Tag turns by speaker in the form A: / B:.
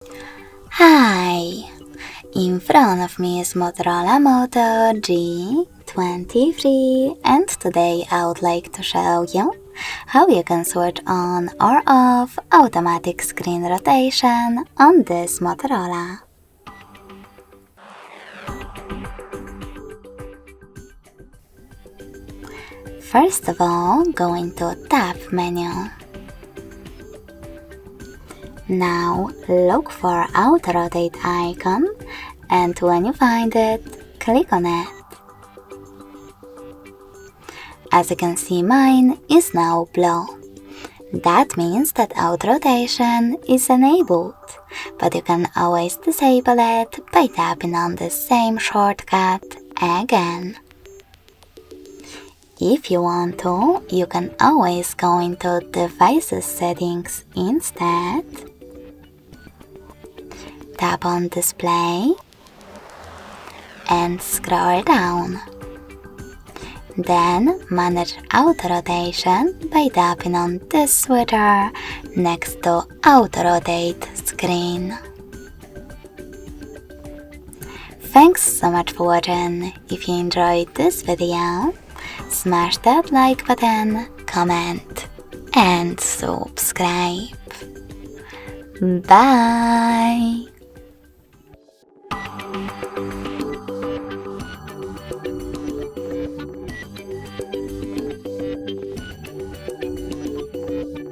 A: Hi! In front of me is Motorola Moto G23, and today I would like to show you how you can switch on or off automatic screen rotation on this Motorola. First of all, go into Tab menu. Now look for Auto Rotate icon, and when you find it, click on it. As you can see, mine is now blue. That means that auto rotation is enabled, but you can always disable it by tapping on the same shortcut again. If you want to, you can always go into Devices settings instead. Tap on Display and scroll down. Then manage auto rotation by tapping on this switcher next to Auto Rotate Screen. Thanks so much for watching. If you enjoyed this video, smash that like button, comment and subscribe. Bye!